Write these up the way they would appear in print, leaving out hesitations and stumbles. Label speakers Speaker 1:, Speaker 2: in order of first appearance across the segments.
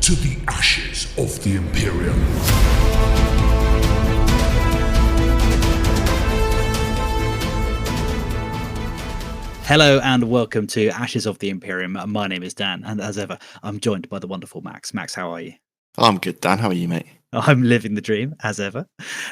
Speaker 1: to the ashes of the Imperium.
Speaker 2: Hello and welcome to Ashes of the Imperium. My name is Dan, and as ever, I'm joined by the wonderful Max. Max, how are you?
Speaker 3: I'm good, Dan. How are you, mate?
Speaker 2: I'm living the dream, as ever.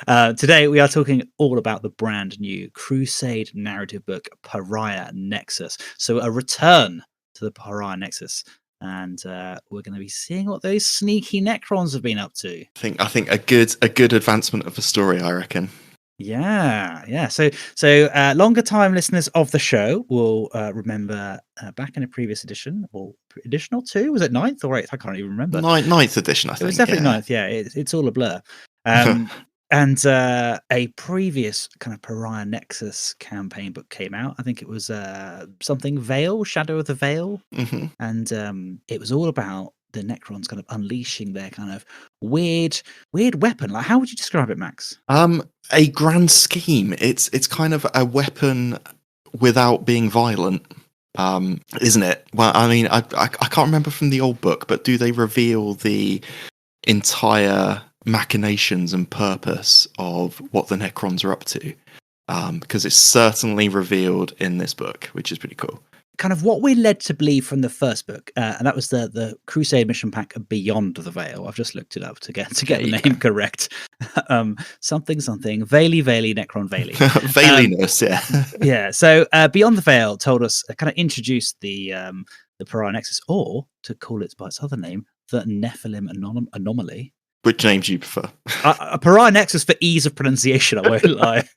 Speaker 2: Today, we are talking all about the brand new Crusade narrative book, Pariah Nexus. So a return to the Pariah Nexus. And we're going to be seeing what those sneaky Necrons have been up to.
Speaker 3: I think a good advancement of the story, I reckon.
Speaker 2: Yeah. So longer time listeners of the show will remember back in a previous edition, or edition or two, was it 9th or 8th? I can't even remember.
Speaker 3: Ninth edition, I think.
Speaker 2: It was definitely 9th. Yeah, it's all a blur. And a previous kind of Pariah Nexus campaign book came out. I think it was something Veil, Shadow of the Veil, and it was all about the Necrons kind of unleashing their kind of weird weapon. Like, how would you describe it, Max?
Speaker 3: A grand scheme. It's kind of a weapon without being violent, isn't it? Well, I mean, I can't remember from the old book, but do they reveal the entire machinations and purpose of what the Necrons are up to? Because it's certainly revealed in this book, which is pretty cool.
Speaker 2: Kind of what we're led to believe from the first book, and that was the Crusade mission pack Beyond the Veil. I've just looked it up to get the name correct. Something Veily Necron Veily.
Speaker 3: Veiliness, yeah.
Speaker 2: Yeah. So Beyond the Veil told us, kind of introduced the Pariah Nexus, or to call it by its other name, the Nephilim Anomaly.
Speaker 3: Which name do you prefer?
Speaker 2: A Pariah Nexus for ease of pronunciation. I won't lie.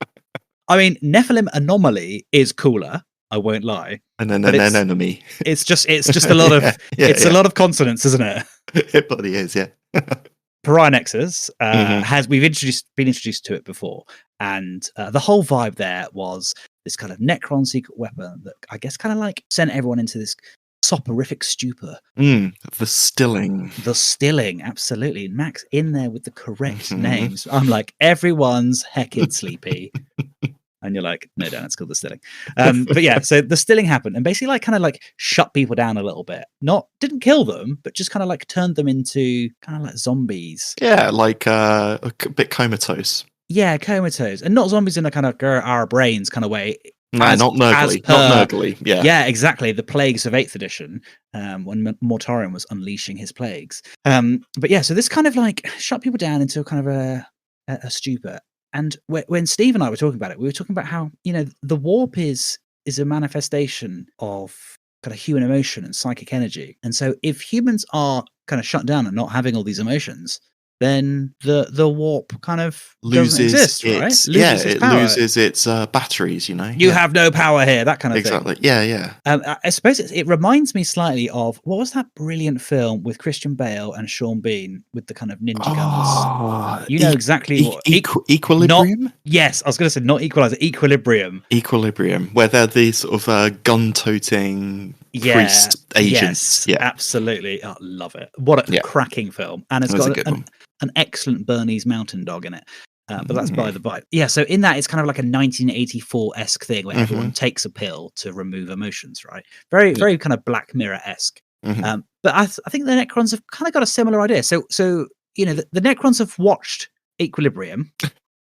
Speaker 2: I mean, Nephilim Anomaly is cooler. I won't lie.
Speaker 3: And then an enemy.
Speaker 2: It's just a lot of a lot of consonants, isn't it?
Speaker 3: It bloody is, yeah.
Speaker 2: Pariah Nexus been introduced to it before, and the whole vibe there was this kind of Necron secret weapon that I guess kind of like sent everyone into this soporific stupor.
Speaker 3: The stilling,
Speaker 2: absolutely. Max in there with the correct names. I'm like, everyone's heckin' sleepy. And you're like, no, Dan, it's called the stilling. But yeah, so the stilling happened and basically kind of shut people down a little bit. Didn't kill them, but just kind of turned them into kind of like zombies.
Speaker 3: Yeah, a bit comatose.
Speaker 2: Yeah, comatose. And not zombies in a kind of our brains kind of way.
Speaker 3: No, not Nurgly. Yeah.
Speaker 2: Yeah, exactly. The plagues of 8th edition, when Mortarion was unleashing his plagues. But yeah, so this kind of shut people down into a kind of a stupor. And when Steve and I were talking about it, we were talking about how, the warp is a manifestation of kind of human emotion and psychic energy. And so if humans are kind of shut down and not having all these emotions, then the warp kind of doesn't exist, right?
Speaker 3: Loses its batteries,
Speaker 2: You have no power here, that kind of thing.
Speaker 3: Exactly, yeah.
Speaker 2: I suppose it reminds me slightly of, what was that brilliant film with Christian Bale and Sean Bean with the kind of ninja guns? You know exactly what.
Speaker 3: Equilibrium?
Speaker 2: Yes, I was going to say not Equalizer, Equilibrium.
Speaker 3: Equilibrium, where they're these sort of gun-toting priest agents.
Speaker 2: Yes, absolutely. I love it. What a cracking film. And it's got an excellent Bernese mountain dog in it. But that's by the by. Yeah, so in that, it's kind of like a 1984-esque thing where everyone takes a pill to remove emotions, right? Very kind of Black Mirror-esque. But I think the Necrons have kind of got a similar idea. So the Necrons have watched Equilibrium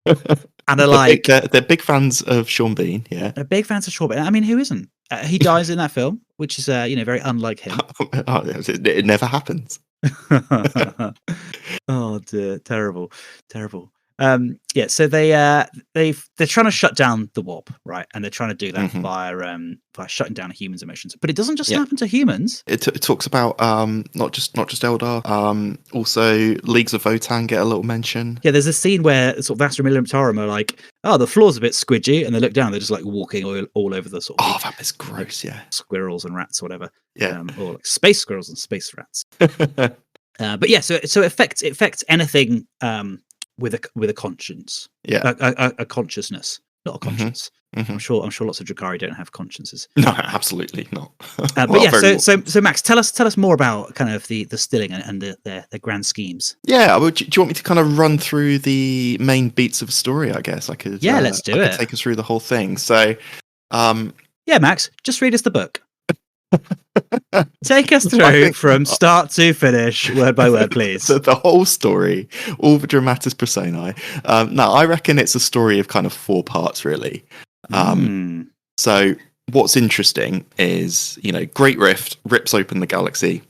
Speaker 2: and are like...
Speaker 3: They're big fans of Sean Bean, yeah.
Speaker 2: They're big fans of Sean Bean. I mean, who isn't? He dies in that film, which is, very unlike him.
Speaker 3: It never happens.
Speaker 2: Oh dear, terrible. Yeah, so they're trying to shut down the warp, right? And they're trying to do that by shutting down humans' emotions. But it doesn't just happen to humans.
Speaker 3: It talks about not just Eldar, also Leagues of Votann get a little mention.
Speaker 2: Yeah, there's a scene where sort of Astra Militarum are like, oh, the floor's a bit squidgy, and they look down, they're just walking all over the sort of...
Speaker 3: Oh, that is gross, yeah.
Speaker 2: Squirrels and rats or whatever.
Speaker 3: Yeah.
Speaker 2: Or space squirrels and space rats. But yeah, so it affects anything with a conscience, a consciousness, not a conscience. I'm sure lots of Drakari don't have consciences.
Speaker 3: No, absolutely not.
Speaker 2: But yeah, so Max, tell us more about kind of the stilling and the grand schemes.
Speaker 3: Yeah, do you want me to kind of run through the main beats of the story? I guess I could.
Speaker 2: Yeah, let's do it.
Speaker 3: Take us through the whole thing. So,
Speaker 2: yeah, Max, just read us the book. Take us
Speaker 3: I
Speaker 2: through
Speaker 3: think-
Speaker 2: from start to finish, word by word, please.
Speaker 3: the whole story, all the dramatis personae. No, I reckon it's a story of kind of 4 parts, really. So what's interesting is, Great Rift rips open the galaxy.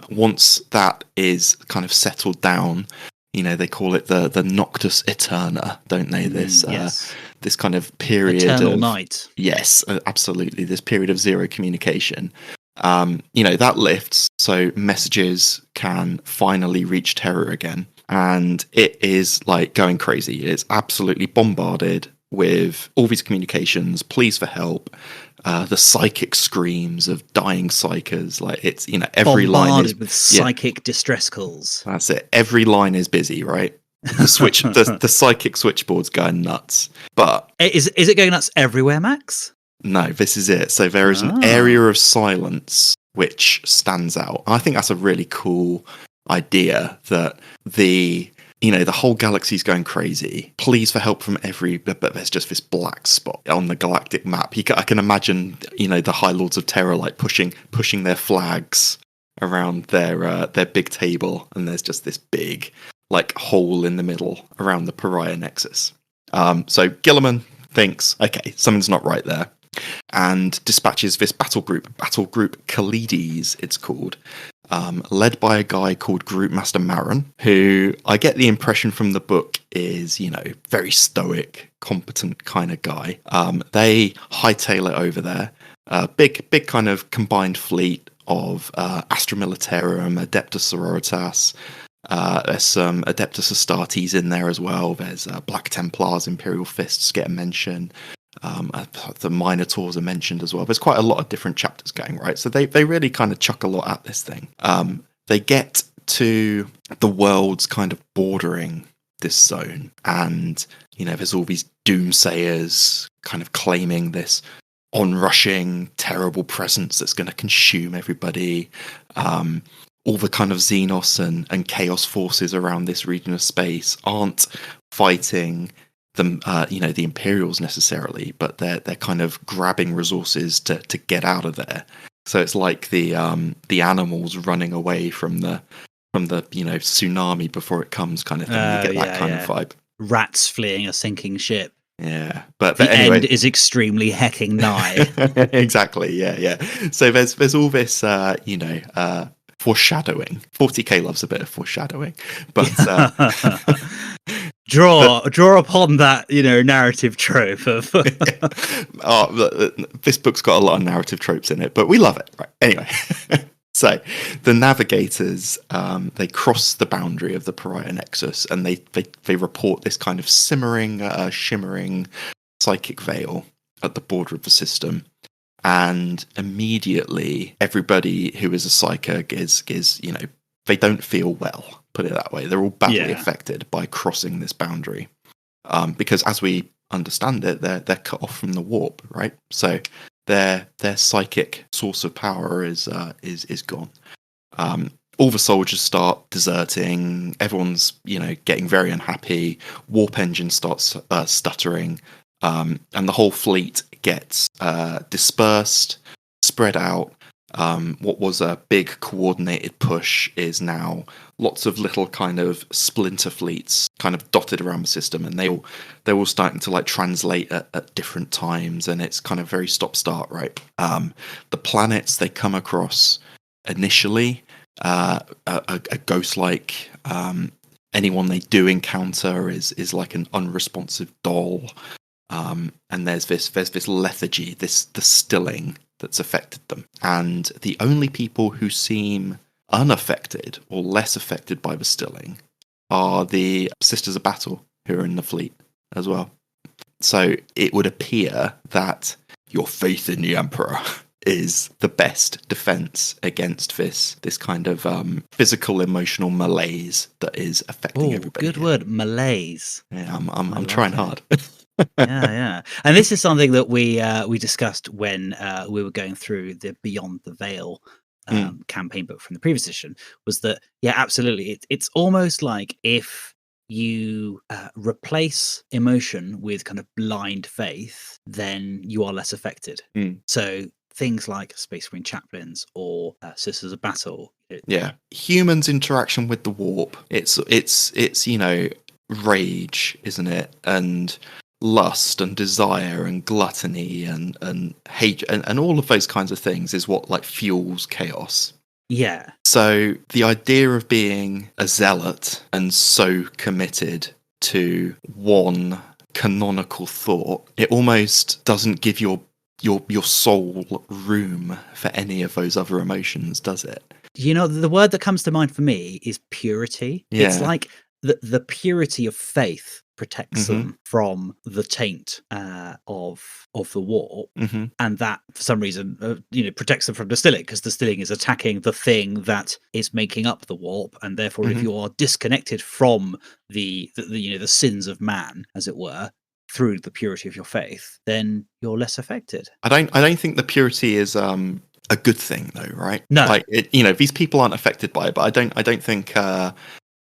Speaker 3: Once that is kind of settled down, they call it the Noctis Eterna, don't they?
Speaker 2: Yes.
Speaker 3: This kind of period
Speaker 2: Eternal
Speaker 3: of
Speaker 2: night.
Speaker 3: Yes, absolutely. This period of zero communication. That lifts, so messages can finally reach Terra again, and it is like going crazy. It's absolutely bombarded with all these communications, pleas for help, the psychic screams of dying psychers. Like it's every line is
Speaker 2: Bombarded with psychic distress calls.
Speaker 3: That's it. Every line is busy, right? The psychic switchboard's going nuts. But
Speaker 2: Is it going nuts everywhere, Max?
Speaker 3: no, this is it. So there is an area of silence which stands out. I think that's a really cool idea, that the whole galaxy's going crazy. Pleas for help from but there's just this black spot on the galactic map. I can imagine, the High Lords of Terror like pushing their flags around their big table, and there's just this big like hole in the middle around the Pariah Nexus. So Gilliman thinks, okay, something's not right there, and dispatches this battle group Kalides, it's called, led by a guy called Group Master Marin, who I get the impression from the book is, very stoic, competent kind of guy. They hightail it over there. Big kind of combined fleet of Astra Militarum, Adeptus Sororitas. There's some Adeptus Astartes in there as well. There's Black Templars, Imperial Fists get a mention. The Minotaurs are mentioned as well. There's quite a lot of different chapters going, right? So they really kind of chuck a lot at this thing. They get to the worlds kind of bordering this zone, and there's all these doomsayers kind of claiming this onrushing, terrible presence that's going to consume everybody. All the kind of Xenos and Chaos forces around this region of space aren't fighting the Imperials necessarily, but they're kind of grabbing resources to get out of there. So it's like the animals running away from the tsunami before it comes, kind of thing. You get that kind of vibe.
Speaker 2: Rats fleeing a sinking ship.
Speaker 3: Yeah, but
Speaker 2: The
Speaker 3: anyway,
Speaker 2: end is extremely hecking nigh.
Speaker 3: Exactly. Yeah. So there's all this foreshadowing. 40k loves a bit of foreshadowing, but
Speaker 2: draw upon that narrative trope of
Speaker 3: this book's got a lot of narrative tropes in it, but we love it, right? Anyway. So the navigators, they cross the boundary of the Pariah Nexus, and they report this kind of simmering, shimmering psychic veil at the border of the system. And immediately everybody who is a psychic is they don't feel well, put it that way. They're all badly affected by crossing this boundary. Because as we understand it, they're cut off from the warp, right? So their psychic source of power is gone. All the soldiers start deserting. Everyone's getting very unhappy. Warp engine starts stuttering, and the whole fleet gets dispersed, spread out. What was a big coordinated push is now lots of little kind of splinter fleets kind of dotted around the system, and they're all starting to like translate at different times, and it's kind of very stop-start, right? The planets they come across initially, a ghost-like, anyone they do encounter is like an unresponsive doll. And there's this lethargy, the stilling that's affected them. And the only people who seem unaffected or less affected by the stilling are the Sisters of Battle, who are in the fleet as well. So it would appear that your faith in the Emperor is the best defense against this kind of physical, emotional malaise that is affecting everybody.
Speaker 2: Good word, malaise.
Speaker 3: Yeah, I'm trying hard.
Speaker 2: Yeah. And this is something that we discussed when we were going through the Beyond the Veil campaign book from the previous edition, was that, absolutely. It's almost like if you replace emotion with kind of blind faith, then you are less affected. So things like Space Marine Chaplains or Sisters of Battle.
Speaker 3: Yeah, humans' interaction with the warp. It's rage, isn't it? And lust and desire and gluttony and hate and all of those kinds of things is what like fuels chaos.
Speaker 2: Yeah.
Speaker 3: So the idea of being a zealot and so committed to one canonical thought, it almost doesn't give your soul room for any of those other emotions, does it?
Speaker 2: The word that comes to mind for me is purity.
Speaker 3: Yeah.
Speaker 2: It's like the purity of faith protects
Speaker 3: Mm-hmm.
Speaker 2: them from the taint of the warp,
Speaker 3: Mm-hmm.
Speaker 2: and that for some reason protects them from distilling, because distilling is attacking the thing that is making up the warp, and therefore if you are disconnected from the sins of man, as it were, through the purity of your faith, then you're less affected.
Speaker 3: I don't think the purity is a good thing though, right?
Speaker 2: No.
Speaker 3: Like these people aren't affected by it, but I don't think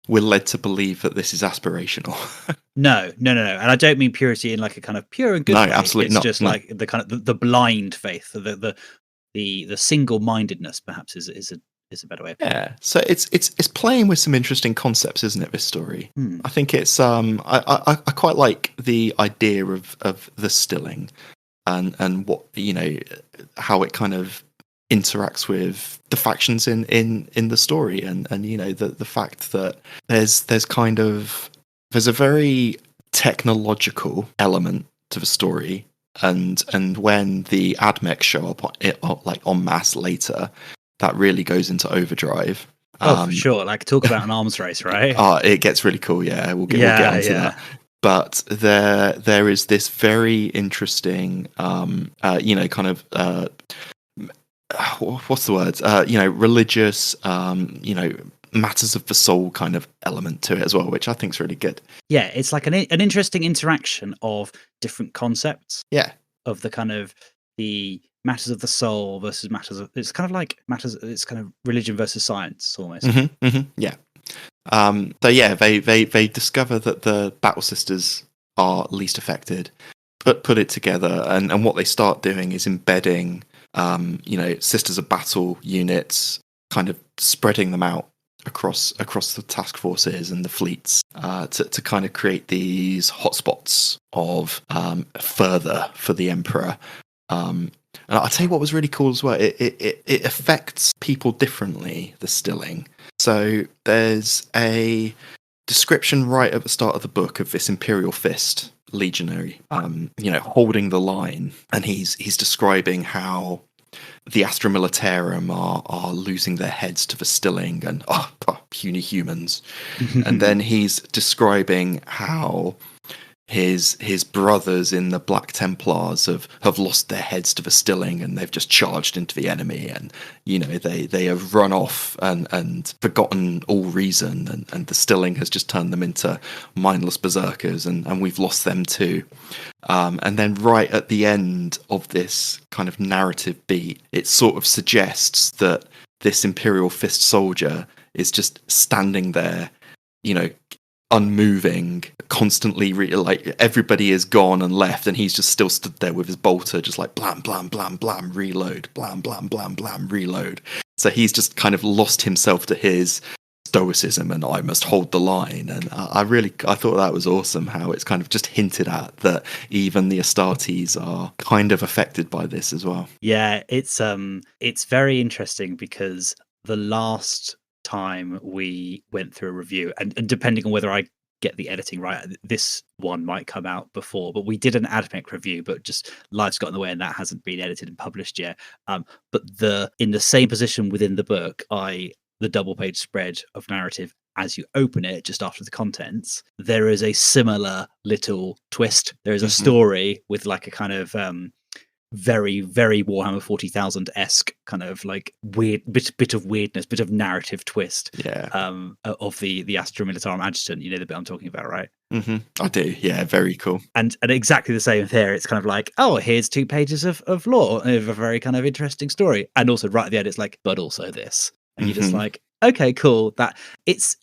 Speaker 3: we're led to believe that this is aspirational.
Speaker 2: No. And I don't mean purity in like a kind of pure and good
Speaker 3: No,
Speaker 2: faith.
Speaker 3: absolutely
Speaker 2: it's
Speaker 3: not.
Speaker 2: just
Speaker 3: No.
Speaker 2: like the kind of the blind faith, the single-mindedness perhaps is a better way of putting it.
Speaker 3: Yeah. So it's playing with some interesting concepts, isn't it, this story? I think it's I quite like the idea of the stilling and what how it kind of interacts with the factions in the story, and the fact that there's a very technological element to the story, and when the admechs show up like en masse later, that really goes into overdrive.
Speaker 2: For sure. Like, talk about an arms race, right?
Speaker 3: It gets really cool. Yeah, we'll get onto that. But there is this very interesting kind of what's the word? Religious, matters of the soul kind of element to it as well, which I think is really good.
Speaker 2: Yeah, it's like an interesting interaction of different concepts.
Speaker 3: Yeah.
Speaker 2: Of the kind of the matters of the soul versus matters of, it's kind of like matters, it's kind of religion versus science almost.
Speaker 3: Yeah. So yeah, they discover that the Battle Sisters are least affected, put it together, and what they start doing is embedding Sisters of Battle units, kind of spreading them out across the task forces and the fleets to kind of create these hotspots of further for the Emperor. And I'll tell you what was really cool as well. It affects people differently, the stilling. So there's a description right at the start of the book of this Imperial Fist legionary, holding the line, and he's describing how the Astra Militarum are losing their heads to the stilling, and puny humans. And then he's describing how his brothers in the Black Templars have lost their heads to the stilling, and they've just charged into the enemy, and they have run off and forgotten all reason, and the stilling has just turned them into mindless berserkers, and we've lost them too. And then right at the end of this kind of narrative beat, it sort of suggests that this Imperial Fist soldier is just standing there, unmoving, constantly like everybody is gone and left, and he's just still stood there with his bolter, just like blam blam blam blam, reload, blam blam blam blam, reload. So he's just kind of lost himself to his stoicism, and I must hold the line. And I thought that was awesome, how it's kind of just hinted at that even the Astartes are kind of affected by this as well.
Speaker 2: Yeah, it's very interesting, because the last time we went through a review, and depending on whether I get the editing right, this one might come out before, but we did an AdMech review, but just life's got in the way and that hasn't been edited and published yet. But in the same position within the book, the double page spread of narrative, as you open it just after the contents, there is a similar little twist. There is a story with like a kind of very, very Warhammer 40,000-esque kind of like weird bit of weirdness, bit of narrative twist.
Speaker 3: Yeah.
Speaker 2: Of the Astra Militarum Adjutant. You know the bit I'm talking about, right?
Speaker 3: I do. Yeah, very cool.
Speaker 2: And exactly the same there. It's kind of like, oh, here's 2 pages of lore, of a very kind of interesting story, and also right at the end, it's like, but also this, and you're just like, okay, cool.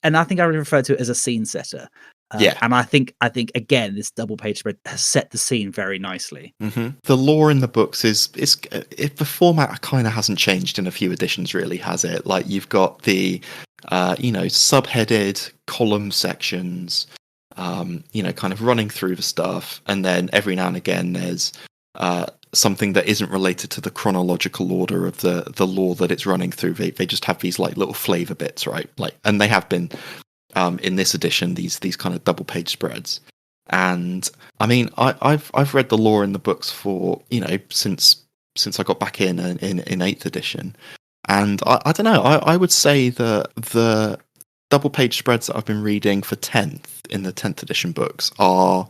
Speaker 2: And I think I would refer to it as a scene setter.
Speaker 3: Yeah.
Speaker 2: And I think again, this double page spread has set the scene very nicely.
Speaker 3: The lore in the books is the format kind of hasn't changed in a few editions, really, has it? Like you've got the subheaded column sections, kind of running through the stuff, and then every now and again there's something that isn't related to the chronological order of the lore that it's running through. They just have these like little flavor bits, right? Like, and they have been in this edition these kind of double page spreads. And I mean, I've read the lore in the books for since I got back in 8th edition, and I don't know. I would say that the double page spreads that I've been reading for 10th in the 10th edition books are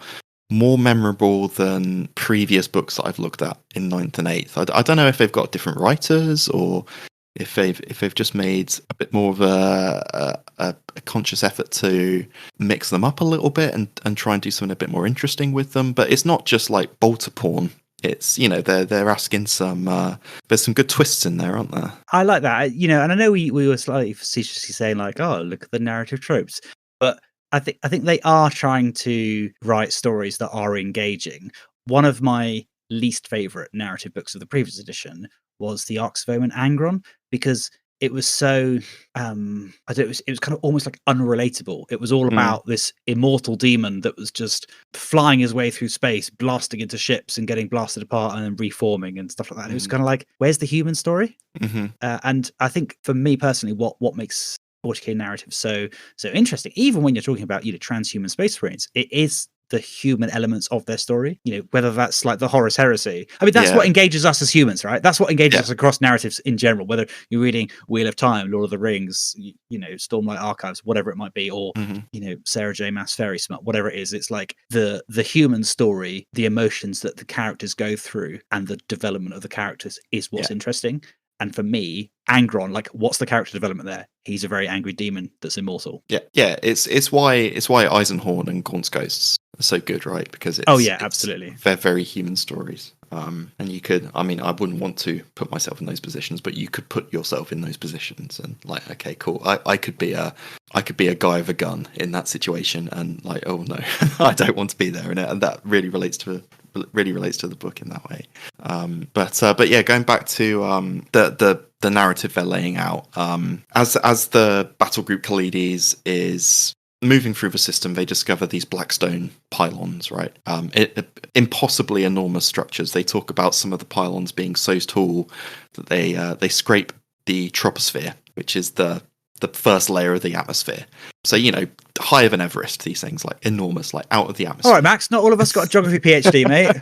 Speaker 3: more memorable than previous books that I've looked at in 9th and 8th. I don't know if they've got different writers or if they've just made a bit more of a conscious effort to mix them up a little bit and try and do something a bit more interesting with them. But it's not just like bolter porn. It's they're asking some there's some good twists in there, aren't there?
Speaker 2: I like that, and I know we were slightly facetiously saying like, oh, look at the narrative tropes, but I think they are trying to write stories that are engaging. One of my least favorite narrative books of the previous edition was the Arcs of Omen Angron, because it was so it was kind of almost like unrelatable. It was all about this immortal demon that was just flying his way through space, blasting into ships and getting blasted apart and then reforming and stuff like that. It was kind of like, where's the human story? And I think for me personally, what makes 40k narrative so interesting, even when you're talking about transhuman space marines, it is the human elements of their story, whether that's like the Horus Heresy. I mean, that's what engages us as humans, right? That's what engages us across narratives in general, whether you're reading Wheel of Time, Lord of the Rings, Stormlight Archives, whatever it might be, or Sarah J. Maas Fairy Smut, whatever it is. It's like the human story, the emotions that the characters go through, and the development of the characters is what's interesting. And for me, Angron, like, what's the character development there? He's a very angry demon that's immortal. Yeah.
Speaker 3: It's why Eisenhorn and Gaunt's Ghosts are so good, right? Because
Speaker 2: absolutely,
Speaker 3: they're very human stories. And you could, I mean, I wouldn't want to put myself in those positions, but you could put yourself in those positions and like, okay, cool. I could be a guy with a gun in that situation, and like, oh no, I don't want to be there in it, and that really relates to the book in that way. But yeah, going back to the narrative they're laying out, as the battle group Kalides is moving through the system, they discover these blackstone pylons, right? Impossibly enormous structures. They talk about some of the pylons being so tall that they scrape the troposphere, which is the first layer of the atmosphere. So, higher than Everest, these things, like enormous, like out of the atmosphere.
Speaker 2: All right, Max, not all of us got a geography PhD, mate.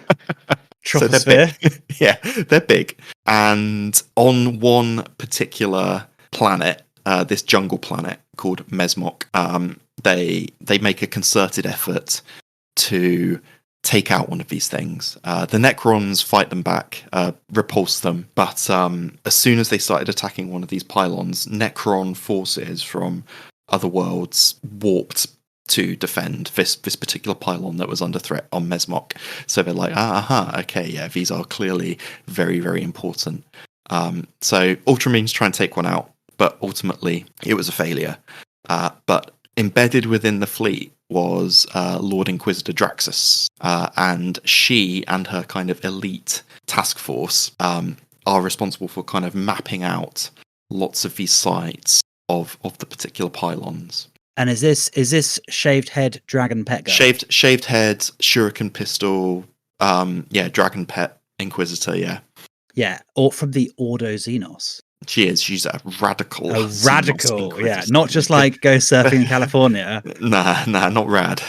Speaker 2: Troposphere.
Speaker 3: So they're big. And on one particular planet, this jungle planet called Mesmok, they make a concerted effort to take out one of these things. The Necrons fight them back, repulse them, but as soon as they started attacking one of these pylons, Necron forces from other worlds warped to defend this particular pylon that was under threat on Mesmok. So they're like, okay, yeah, these are clearly very, very important. So Ultramarines try and take one out, but ultimately it was a failure. But embedded within the fleet was Lord Inquisitor Draxus, and she and her kind of elite task force are responsible for kind of mapping out lots of these sites of the particular pylons.
Speaker 2: And is this shaved head dragon pet guy?
Speaker 3: Shaved head, shuriken pistol, dragon pet Inquisitor,
Speaker 2: yeah, or from the Ordo Xenos.
Speaker 3: She's a radical.
Speaker 2: Yeah, not just like go surfing in California.
Speaker 3: Nah, not rad.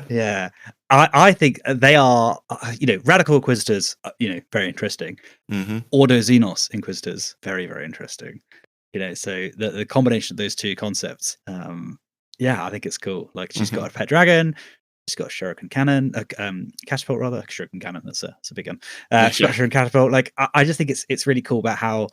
Speaker 2: Yeah, I think they are, radical Inquisitors, very interesting. Ordo Xenos Inquisitors, very, very interesting. So the combination of those two concepts, I think it's cool. Like, she's got a pet dragon, she's got a shuriken cannon, catapult rather, shuriken cannon. That's a big gun. She's got a shuriken catapult. Like, I just think it's really cool about how.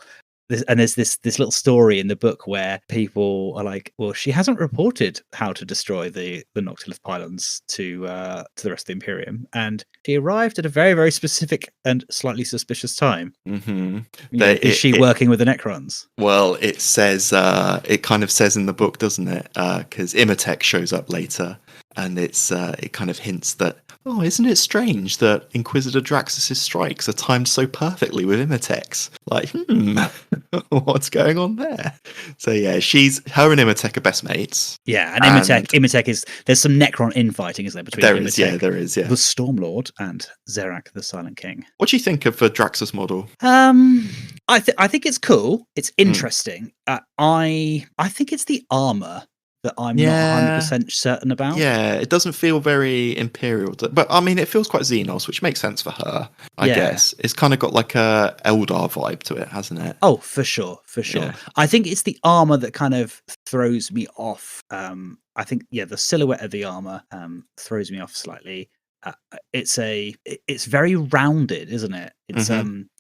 Speaker 2: There's this little story in the book where people are like, well, she hasn't reported how to destroy the Noctilith pylons to the rest of the Imperium, and she arrived at a very, very specific and slightly suspicious time. Is she working with the Necrons?
Speaker 3: Well, it says it kind of says in the book, doesn't it? Because Imatech shows up later, and it kind of hints that, oh, isn't it strange that Inquisitor Draxus's strikes are timed so perfectly with Imhotech's? Like, what's going on there? So yeah, her and Imhotech are best mates.
Speaker 2: Yeah, and Imhotech is, there's some Necron infighting, isn't there, between Imhotech,
Speaker 3: there is,
Speaker 2: the Stormlord, and Zerak, the Silent King.
Speaker 3: What do you think of the Draxus model?
Speaker 2: I think it's cool. It's interesting. I think it's the armor that I'm not 100% certain about.
Speaker 3: Yeah, it doesn't feel very Imperial, but I mean, it feels quite Xenos, which makes sense for her, I guess. It's kind of got like a Eldar vibe to it, hasn't it?
Speaker 2: Oh, for sure. Yeah. I think it's the armor that kind of throws me off. I think, the silhouette of the armor throws me off slightly. It's very rounded, isn't it?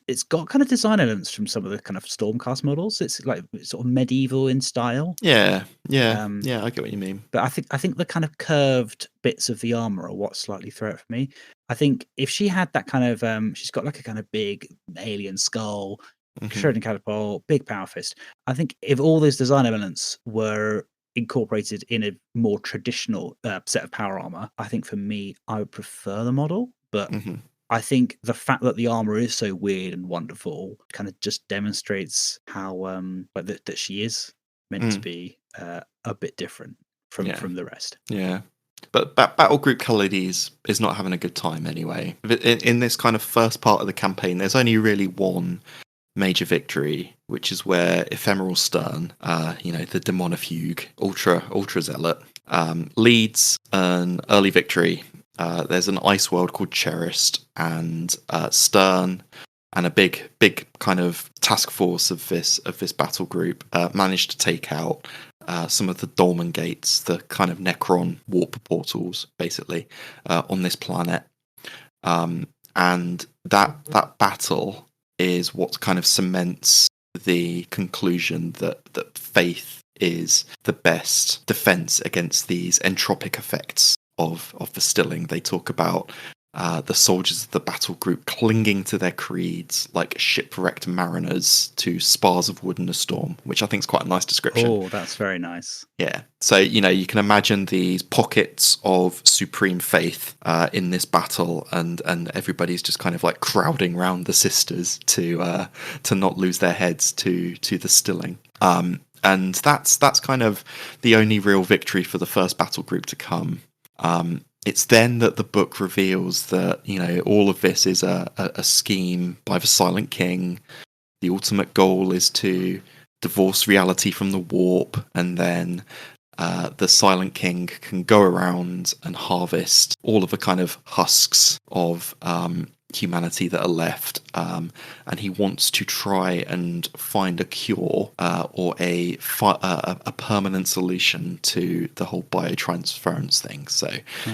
Speaker 2: It's got kind of design elements from some of the kind of Stormcast models. It's like sort of medieval in style.
Speaker 3: Yeah, I get what you mean.
Speaker 2: But I think the kind of curved bits of the armor are what slightly throw it for me. I think if she had that kind of, she's got like a kind of big alien skull, Shuriken catapult, big power fist. I think if all those design elements were incorporated in a more traditional set of power armor, I think for me, I would prefer the model. But I think the fact that the armor is so weird and wonderful kind of just demonstrates how that she is meant to be a bit different from the rest.
Speaker 3: Yeah. But Battle Group Khalidis is not having a good time anyway. In this kind of first part of the campaign, there's only really one major victory, which is where Ephemeral Stern, the Demonofuge, Ultra Zealot, leads an early victory. There's an ice world called Cherished, and Stern and a big kind of task force of this battle group managed to take out some of the Dolmen Gates, the kind of Necron warp portals, basically, on this planet. And that battle is what kind of cements the conclusion that faith is the best defense against these entropic effects of the stilling. They talk about the soldiers of the battle group clinging to their creeds like shipwrecked mariners to spars of wood in a storm, which I think is quite a nice description.
Speaker 2: Oh, that's very nice.
Speaker 3: Yeah. So, you can imagine these pockets of supreme faith in this battle, and everybody's just kind of like crowding around the sisters to not lose their heads to the stilling. And that's kind of the only real victory for the first battle group to come. It's then that the book reveals that, all of this is a scheme by the Silent King. The ultimate goal is to divorce reality from the warp, and then the Silent King can go around and harvest all of the kind of husks of humanity that are left, and he wants to try and find a cure or a permanent solution to the whole biotransference thing. So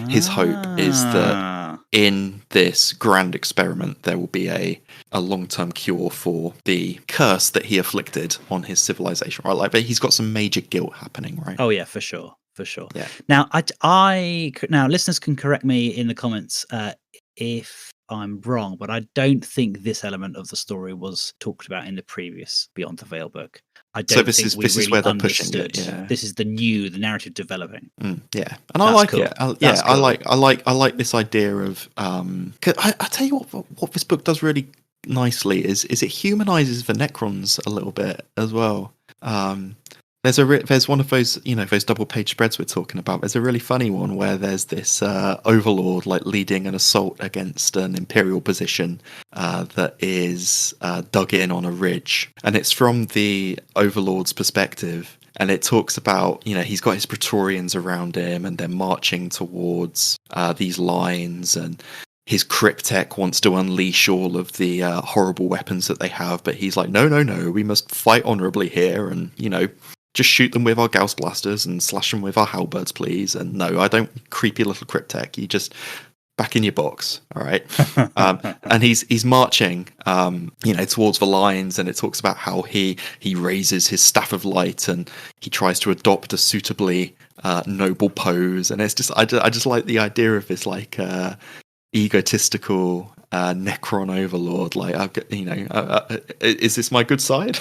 Speaker 3: his hope is that in this grand experiment there will be a long-term cure for the curse that he afflicted on his civilization, right? Like, but he's got some major guilt happening, right?
Speaker 2: Oh yeah, for sure. Yeah. Now, now listeners can correct me in the comments if I'm wrong, but I don't think this element of the story was talked about in the previous Beyond the Veil book. I don't think we really is where they're pushing it. Yeah. This is the narrative developing.
Speaker 3: Yeah, and I like it. I like this idea of. I tell you what this book does really nicely is it humanizes the Necrons a little bit as well. There's one of those those double page spreads we're talking about. There's a really funny one where there's this overlord like leading an assault against an Imperial position that is dug in on a ridge, and it's from the overlord's perspective. And it talks about, he's got his Praetorians around him, and they're marching towards these lines, and his Cryptek wants to unleash all of the horrible weapons that they have, but he's like, no, we must fight honorably here, and just shoot them with our Gauss blasters and slash them with our halberds, please. And no, I don't creepy little Cryptek. You just back in your box, all right? And he's marching, towards the lines, and it talks about how he raises his staff of light and he tries to adopt a suitably noble pose. And it's just, I just like the idea of this like egotistical Necron overlord. Like, is this my good side?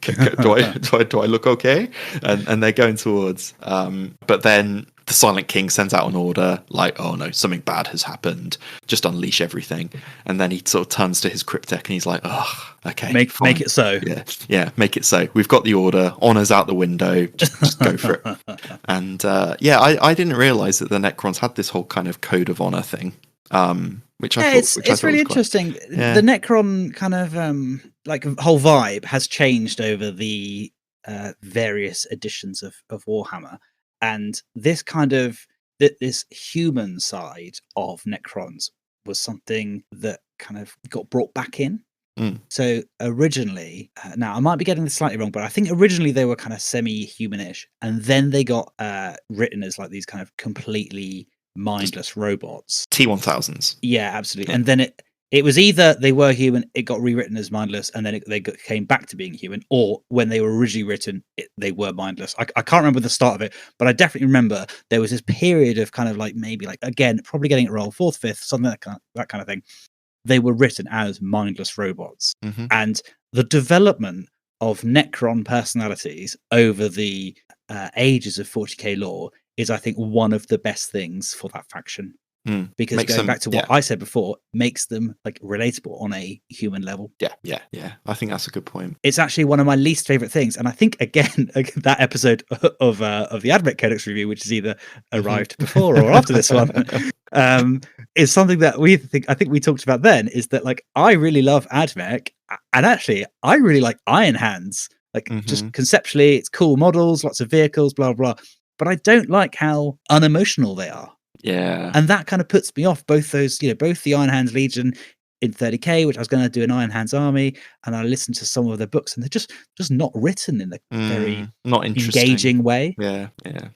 Speaker 3: do I look okay? And they're going towards, but then the Silent King sends out an order like, oh no, something bad has happened, just unleash everything. And then he sort of turns to his cryptek and he's like, oh, okay,
Speaker 2: make it so.
Speaker 3: Yeah, make it so. We've got the order, honor's out the window, just go for it. And I didn't realize that the Necrons had this whole kind of code of honor thing, which I thought
Speaker 2: it's really interesting. The Necron kind of like whole vibe has changed over the various editions of Warhammer, and this kind of this human side of Necrons was something that kind of got brought back in. So originally, now I might be getting this slightly wrong, but I think originally they were kind of semi-humanish, and then they got written as like these kind of completely mindless robots.
Speaker 3: T-1000s.
Speaker 2: Yeah, absolutely. And then it was either they were human, it got rewritten as mindless, and then they came back to being human, or when they were originally written, they were mindless. I can't remember the start of it, but I definitely remember there was this period of kind of like maybe like, again, probably getting it wrong, 4th, 5th, something that kind of thing. They were written as mindless robots. And the development of Necron personalities over the ages of 40k lore is, I think, one of the best things for that faction. Because going back to what I said before, makes them like relatable on a human level.
Speaker 3: Yeah. I think that's a good point.
Speaker 2: It's actually one of my least favorite things, and I think again that episode of the Admech Codex review, which is either arrived before or after this one, is something that I think we talked about then. Is that like I really love Admech, and actually I really like Iron Hands. Like just conceptually, it's cool models, lots of vehicles, blah blah. But I don't like how unemotional they are.
Speaker 3: Yeah.
Speaker 2: And that kind of puts me off, both those, both the Iron Hands Legion in 30k, which I was going to do an Iron Hands army, and I listened to some of their books, and they're just not written in a very
Speaker 3: not
Speaker 2: engaging way.
Speaker 3: Yeah.